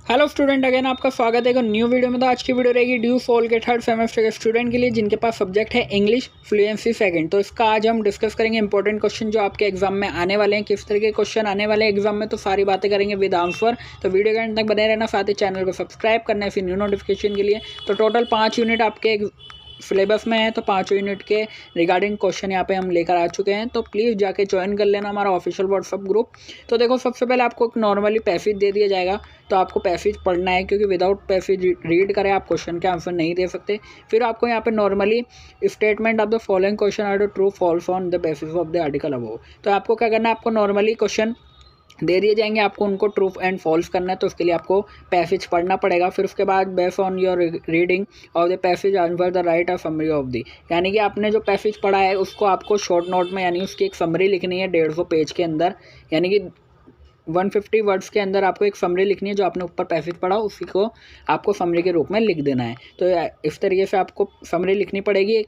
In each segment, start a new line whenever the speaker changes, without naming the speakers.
Hello student, again आपका स्वागत है एक न्यू वीडियो में। तो आज की वीडियो रहेगी ड्यू सोल के थर्ड सेमेस्टर के स्टूडेंट के लिए जिनके पास सब्जेक्ट है इंग्लिश फ्लुएंसी सेकंड। तो इसका आज हम डिस्कस करेंगे इंपॉर्टेंट क्वेश्चन जो आपके एग्जाम में आने वाले हैं, किस तरह के क्वेश्चन आने वाले हैं एग्जाम में, तो सारी बातें करेंगे विद आंसर। तो वीडियो के अंत तक बने रहना, साथ ही चैनल को सब्सक्राइब करना है फिर न्यू नोटिफिकेशन के लिए। तो टोटल 5 यूनिट आपके सिलेबस में है, तो 5 यूनिट के रिगार्डिंग क्वेश्चन यहाँ पे हम लेकर आ चुके हैं। तो प्लीज़ जाके ज्वाइन कर लेना हमारा ऑफिशियल व्हाट्सअप ग्रुप। तो देखो, सबसे पहले आपको एक नॉर्मली पैसेज दे दिया जाएगा, तो आपको पैसेज पढ़ना है क्योंकि विदाउट पैसेज रीड करें आप क्वेश्चन के आंसर नहीं दे सकते। फिर आपको यहाँ पे normally statement of the following question are the true false on the basis of the article above. तो आपको क्या करना है, आपको नॉर्मली क्वेश्चन दे दिए जाएंगे, आपको उनको ट्रू एंड फॉल्स करना है। तो उसके लिए आपको पैसेज पढ़ना पड़ेगा। फिर उसके बाद based on your reading of the passage answer the right of summary of the, यानी कि आपने जो पैसेज पढ़ा है उसको आपको शॉर्ट नोट में यानी उसकी एक समरी लिखनी है 150 पेज के अंदर, यानी कि 150 वर्ड्स के अंदर आपको एक समरी लिखनी है। जो आपने ऊपर पैसेज पढ़ा उसी को आपको समरी के रूप में लिख देना है। तो इस तरीके से आपको समरी लिखनी पड़ेगी।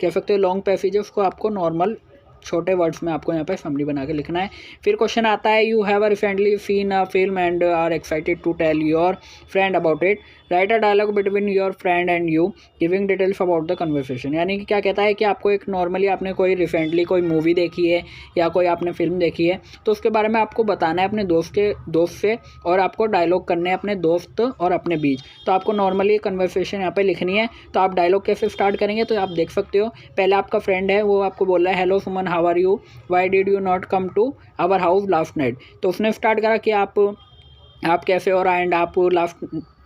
कह सकते हो लॉन्ग पैसेज है, उसको आपको नॉर्मल छोटे वर्ड्स में आपको यहाँ पे समरी बना के लिखना है। फिर क्वेश्चन आता है, you have recently seen a film and are excited to tell your friend about it, write a dialogue between your friend and you giving details about the conversation. यानी कि क्या कहता है कि आपको एक नॉर्मली आपने कोई रिसेंटली कोई मूवी देखी है या कोई आपने फिल्म देखी है, तो उसके बारे में आपको बताना है अपने दोस्त से, और आपको डायलॉग करने हैं अपने दोस्त और अपने बीच। तो आपको नॉर्मली कन्वर्सेशन यहाँ पे लिखनी है। तो आप डायलॉग कैसे स्टार्ट करेंगे, तो आप देख सकते हो, पहले आपका फ्रेंड है वो आपको बोल रहा है, hello Suman how are you, why did you not come to our house last night. तो उसने स्टार्ट करा कि आप कैसे हो, एंड आप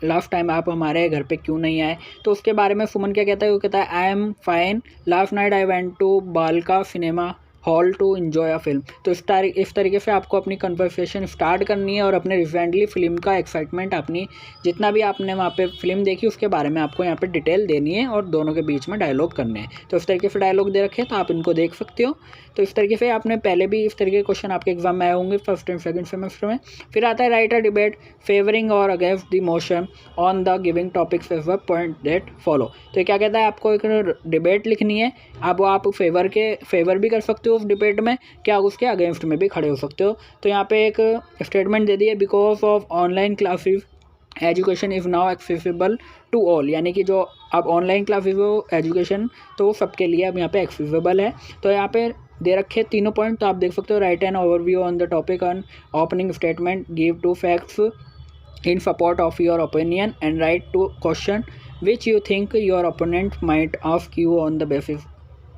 लास्ट टाइम आप हमारे घर पे क्यों नहीं आए। तो उसके बारे में सुमन क्या कहता है, वो कहता है I am fine, last night I went to Balaka cinema hall to enjoy a film. तो इस तरीके से आपको अपनी कन्वर्सेशन स्टार्ट करनी है और अपने रिसेंटली फिल्म का एक्साइटमेंट, अपनी जितना भी आपने वहाँ पे फिल्म देखी उसके बारे में आपको यहाँ पे डिटेल देनी है और दोनों के बीच में डायलॉग करने हैं। तो इस तरीके से डायलॉग दे रखे हैं, तो आप इनको देख सकते हो। तो इस तरीके से आपने पहले भी इस तरीके के क्वेश्चन आपके एग्जाम में आए होंगे फर्स्ट एंड सेकंड सेमेस्टर में। फिर आता है राइट अ डिबेट फेवरिंग और against the motion on the giving topics as a point that follow. तो ये क्या कहता है, आपको एक डिबेट लिखनी है। अब आप फेवर भी कर सकते हो उस डिबेट में, क्या उसके अगेंस्ट में भी खड़े हो सकते हो। तो यहाँ पे एक स्टेटमेंट दे दी है, because of online classes education is now accessible to all, यानी कि जो अब ऑनलाइन क्लासेस वो एजुकेशन तो वो सबके लिए अब यहाँ पे एक्सेसिबल है। तो यहाँ पे दे रखे तीनों पॉइंट, तो आप देख सकते हो, write an overview on the topic on opening statement, give two facts in support of your opinion and write to question which you think your opponent might ask you on the basis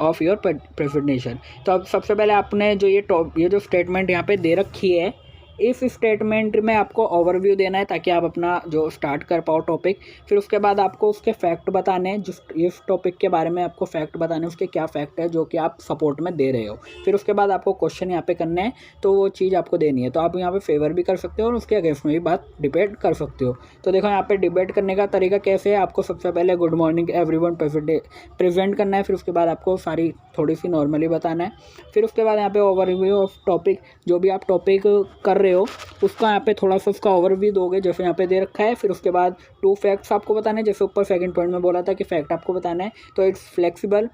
of your presentation। तो अब सबसे पहले आपने जो ये जो statement यहाँ पे दे रखी है, इस स्टेटमेंट में आपको ओवरव्यू देना है ताकि आप अपना जो स्टार्ट कर पाओ टॉपिक। फिर उसके बाद आपको उसके फैक्ट बताने हैं, जिस इस टॉपिक के बारे में आपको फैक्ट बताने हैं, उसके क्या फैक्ट है जो कि आप सपोर्ट में दे रहे हो। फिर उसके बाद आपको क्वेश्चन यहाँ पे करने हैं, तो वो चीज़ आपको देनी है। तो आप यहाँ पे फेवर भी कर सकते हो और उसके अगेंस्ट में भी बात डिबेट कर सकते हो। तो देखो यहाँ पे डिबेट करने का तरीका कैसे है, आपको सबसे पहले गुड मॉर्निंग एवरीवन प्रेजेंट करना है। फिर उसके बाद आपको सारी थोड़ी सी नॉर्मली बताना है। फिर उसके बाद यहाँ पे ओवरव्यू ऑफ टॉपिक, जो भी आप टॉपिक कर रहे हो उसका यहाँ पे थोड़ा सा उसका ओवरव्यू दोगे जैसे यहाँ पे दे रखा है। फिर उसके बाद 2 फैक्ट्स आपको बताने हैं, जैसे ऊपर सेकंड पॉइंट में बोला था कि फैक्ट आपको बताना है। तो इट्स फ्लेक्सिबल,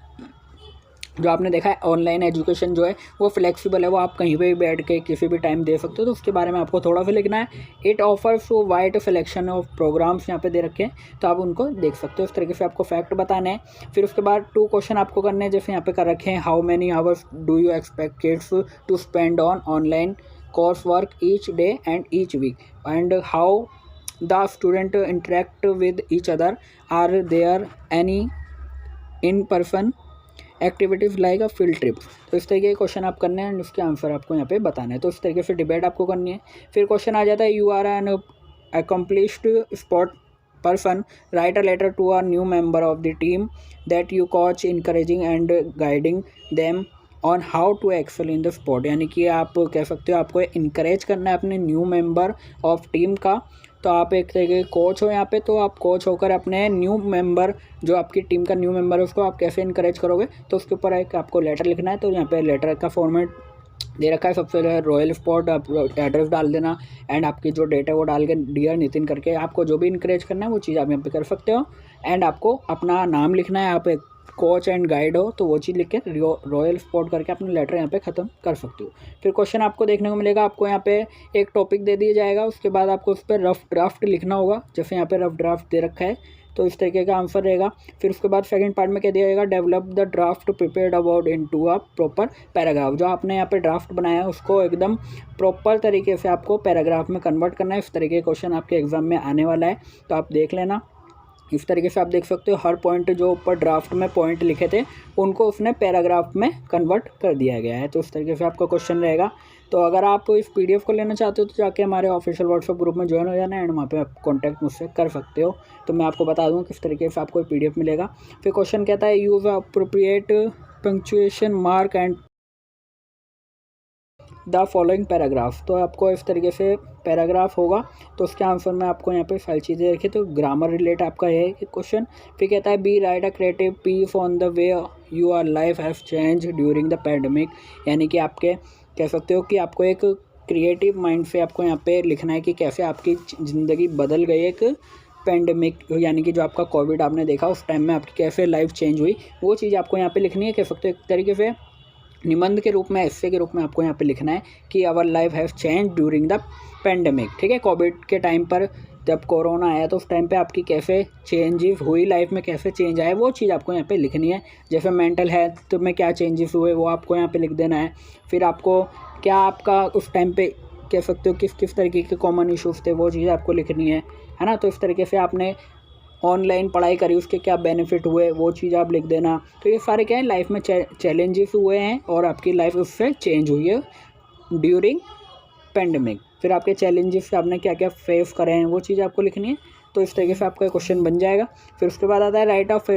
जो आपने देखा है ऑनलाइन एजुकेशन जो है वो फ्लेक्सिबल है, वो आप कहीं पे भी बैठ के किसी भी टाइम दे सकते हो। तो उसके बारे में आपको थोड़ा सा लिखना है। It offers to wide selection of programmes यहाँ पे दे रखे हैं, तो आप उनको देख सकते हो। इस तरीके से आपको फैक्ट बताना है। फिर उसके बाद 2 क्वेश्चन आपको करने हैं, जैसे यहाँ पे कर रखे हैं, how many hours do you expect kids to spend on online course work each day and each week, and how the student interact with each other, are there any in person activities like a field trip. तो इस तरीके के question आप करने हैं, उसके answer आपको यहाँ पे बताना है। तो इस तरीके से डिबेट आपको करनी है। फिर क्वेश्चन आ जाता है, you are an accomplished sport person, write a letter to a new member of the team that you coach, encouraging and guiding them on how to excel in the sport। यानी कि आप कह सकते हो आपको इनकरेज करना है अपने न्यू मेंबर ऑफ टीम का। तो आप एक तरीके के कोच हो यहाँ पे, तो आप कोच होकर अपने न्यू मेंबर, जो आपकी टीम का न्यू मेंबर है, उसको आप कैसे इनकरेज करोगे। तो उसके ऊपर एक आपको लेटर लिखना है। तो यहाँ पे लेटर का फॉर्मेट दे रखा है, सबसे पहले रॉयल स्पॉट आप एड्रेस डाल देना एंड आपकी जो डेट है वो डाल के डियर नितिन करके आपको जो भी इनकरेज करना है वो चीज़ आप यहाँ पे कर सकते हो। एंड आपको अपना नाम लिखना है, आप एक कोच एंड गाइड हो तो वो चीज़ लिख के रॉयल स्पॉट करके अपना लेटर यहाँ पे ख़त्म कर सकते हो। फिर क्वेश्चन आपको देखने को मिलेगा, आपको यहाँ पे एक टॉपिक दे दिया जाएगा, उसके बाद आपको उस पर रफ ड्राफ्ट लिखना होगा। जैसे यहाँ पे रफ ड्राफ्ट दे रखा है तो इस तरीके का आंसर रहेगा। फिर उसके बाद सेकंड पार्ट में कह दिया जाएगा develop the draft prepared about into a proper paragraph. जो आपने यहाँ पे ड्राफ्ट बनाया है उसको एकदम प्रॉपर तरीके से आपको पैराग्राफ में कन्वर्ट करना है। इस तरीके का क्वेश्चन आपके एग्जाम में आने वाला है, तो आप देख लेना। इस तरीके से आप देख सकते हो हर पॉइंट जो ऊपर ड्राफ्ट में पॉइंट लिखे थे उनको उसने पैराग्राफ में कन्वर्ट कर दिया गया है। तो इस तरीके से आपका क्वेश्चन रहेगा। तो अगर आप इस पीडीएफ को लेना चाहते हो तो जाके हमारे ऑफिशियल व्हाट्सएप ग्रुप में ज्वाइन हो जाना एंड वहाँ पे आप कॉन्टैक्ट मुझसे कर सकते हो। तो मैं आपको बता दूँ किस तरीके से आपको पीडीएफ मिलेगा। फिर क्वेश्चन कहता है use appropriate punctuation mark and the following paragraph. तो आपको इस तरीके से पैराग्राफ होगा तो उसके आंसर में आपको यहाँ पे सारी चीज़ें रखी। तो ग्रामर रिलेट आपका है क्वेश्चन। फिर कहता है be write a creative piece on the way you are life have change during the pandemic. यानी कि आपके कह सकते हो कि आपको एक क्रिएटिव माइंड से आपको यहाँ पे लिखना है कि कैसे आपकी ज़िंदगी बदल गई एक पैंडेमिक, यानी कि जो आपका कोविड आपने देखा उस टाइम में आपकी कैसे लाइफ चेंज हुई, वो चीज़ आपको यहाँ पे लिखनी है। कह सकते हो एक तरीके से निबंध के रूप में, एस्से के रूप में आपको यहाँ पे लिखना है कि our life have change during the pandemic. ठीक है, कोविड के टाइम पर जब कोरोना आया तो उस टाइम पे आपकी कैसे चेंजेस हुई लाइफ में, कैसे चेंज आए, वो चीज़ आपको यहाँ पे लिखनी है। जैसे मेंटल हेल्थ में क्या चेंजेस हुए वो आपको यहाँ पे लिख देना है। फिर आपको क्या आपका उस टाइम पे कह सकते हो किस किस तरीके के कॉमन इशूज़ थे वो चीज़ आपको लिखनी है ना। तो इस तरीके से आपने ऑनलाइन पढ़ाई करी उसके क्या बेनिफिट हुए वो चीज़ आप लिख देना। तो ये सारे क्या है लाइफ में चैलेंजेस हुए हैं और आपकी लाइफ उससे चेंज हुई है ड्यूरिंग पेंडेमिक। फिर आपके चैलेंजेस से आपने क्या क्या फेस करे हैं वो चीज़ आपको लिखनी है। तो इस तरीके से आपका क्वेश्चन बन जाएगा। फिर उसके बाद आता है right of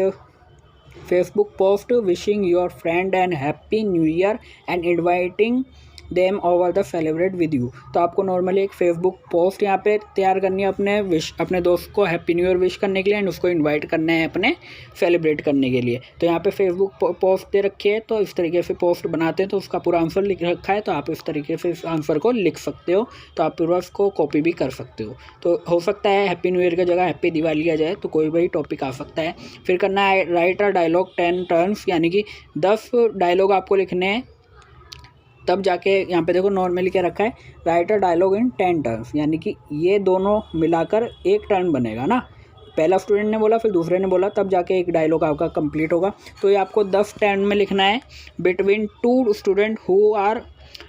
Facebook post wishing your friend and happy new year and inviting them over the celebrate with you. तो आपको नॉर्मली एक फेसबुक पोस्ट यहाँ पे तैयार करनी है अपने दोस्त को हैप्पी न्यू ईयर विश करने के लिए एंड उसको इनवाइट करना है अपने सेलिब्रेट करने के लिए। तो यहाँ पे फेसबुक पोस्ट दे रखी है तो इस तरीके से पोस्ट बनाते हैं तो उसका पूरा आंसर लिख रखा है। तो आप इस तरीके से इस आंसर को लिख सकते हो। तो आप पूरा उसको कॉपी भी कर सकते हो। तो हो सकता है हैप्पी न्यू ईयर की जगह हैप्पी दिवाली आ जाए, तो कोई भी टॉपिक आ सकता है। फिर करना है राइट अ डायलॉग 10 टर्न्स, यानी कि 10 डायलॉग आपको लिखने हैं। तब जाके यहाँ पे देखो नॉर्मली क्या रखा है write a dialogue in 10 turns, यानी कि ये दोनों मिलाकर एक टर्न बनेगा ना। पहला स्टूडेंट ने बोला फिर दूसरे ने बोला तब जाके एक डायलॉग आपका कंप्लीट होगा। तो ये आपको 10 टर्न में लिखना है between 2 student who are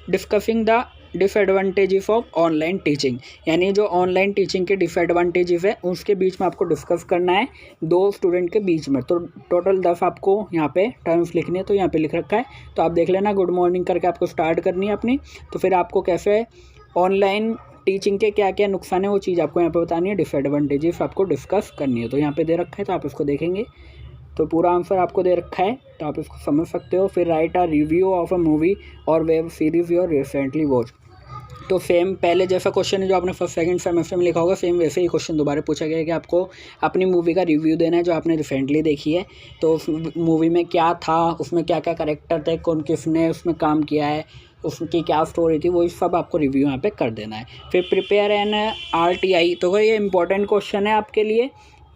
discussing the disadvantages of online teaching, यानी जो ऑनलाइन टीचिंग के डिसएडवांटेजेस है उसके बीच में आपको डिस्कस करना है 2 स्टूडेंट के बीच में। तो टोटल 10 आपको यहाँ पे टर्म्स लिखनी है। तो यहाँ पे लिख रखा है तो आप देख लेना। गुड मॉर्निंग करके आपको स्टार्ट करनी है अपनी। तो फिर आपको कैसे ऑनलाइन टीचिंग के क्या क्या नुकसान है वो चीज़ आपको यहाँ पे बतानी है, डिसएडवांटेजेस आपको डिस्कस करनी है। तो यहाँ पे दे रखा है तो आप इसको देखेंगे तो पूरा आंसर आपको दे रखा है तो आप इसको समझ सकते हो। फिर write a review of a movie और web series your recently watch. तो सेम पहले जैसा क्वेश्चन है जो आपने फर्स्ट सेकंड सेमेस्टर में लिखा होगा सेम वैसे ही क्वेश्चन दोबारा पूछा गया है कि आपको अपनी मूवी का रिव्यू देना है जो आपने रिसेंटली देखी है। तो उस मूवी में क्या था, उसमें क्या क्या कैरेक्टर थे, कौन किसने उसमें काम किया है, उसकी क्या स्टोरी थी, वो सब आपको रिव्यू यहाँ पे कर देना है। फिर प्रिपेयर एन RTI। तो ये इंपॉर्टेंट क्वेश्चन है आपके लिए,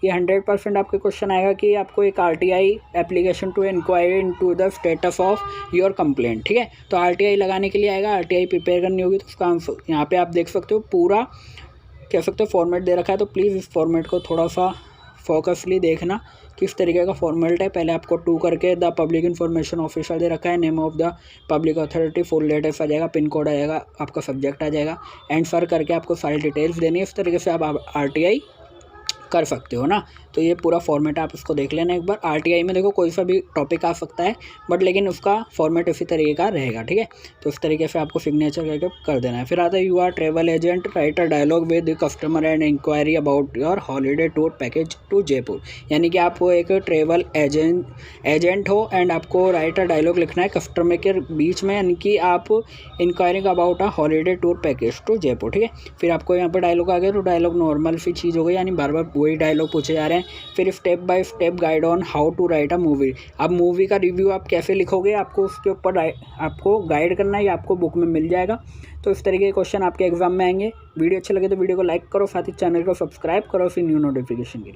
ये 100% आपके क्वेश्चन आएगा कि आपको एक RTI application to inquiry into the status of your complaint. ठीक है, तो RTI लगाने के लिए आएगा, RTI प्रिपेयर करनी होगी। तो उसका आंसर यहाँ पे आप देख सकते हो पूरा कह सकते हो फॉर्मेट दे रखा है। तो प्लीज़ इस फॉर्मेट को थोड़ा सा फोकसली देखना किस तरीके का फॉर्मेट है। पहले आपको 2 करके द पब्लिक इन्फॉर्मेशन ऑफिशियल दे रखा है, name of the public authority, full letters आ जाएगा, पिन कोड आ जाएगा, आपका सब्जेक्ट आ जाएगा एंड सर करके आपको सारी डिटेल्स देनी है। इस तरीके से आप RTI कर सकते हो ना। तो ये पूरा फॉर्मेट आप इसको देख लेना एक बार। RTI में देखो कोई सा भी टॉपिक आ सकता है बट लेकिन उसका फॉर्मेट इसी तरीके का रहेगा। ठीक है, तो इस तरीके से आपको सिग्नेचर करके कर देना है। फिर आता है you are travel agent, write a dialogue with customer and inquiry about your holiday tour package to Jaipur, यानी कि आप वो एक ट्रैवल एजेंट हो एंड आपको राइट अ डायलॉग लिखना है कस्टमर के बीच में, यानी कि आप inquiring about a holiday tour package to Jaipur. ठीक है, फिर आपको यहाँ पर डायलॉग आ गया तो डायलॉग नॉर्मल सी चीज़ हो गई, यानी बार बार वही डायलॉग पूछे जा रहे हैं। फिर step by step guide on how to write a movie. अब मूवी का रिव्यू आप कैसे लिखोगे आपको उसके ऊपर आपको गाइड करना है, या आपको बुक में मिल जाएगा। तो इस तरीके के क्वेश्चन आपके एग्जाम में आएंगे। वीडियो अच्छे लगे तो वीडियो को लाइक करो, साथ ही चैनल को सब्सक्राइब करो फिर न्यू नोटिफिकेशन के लिए।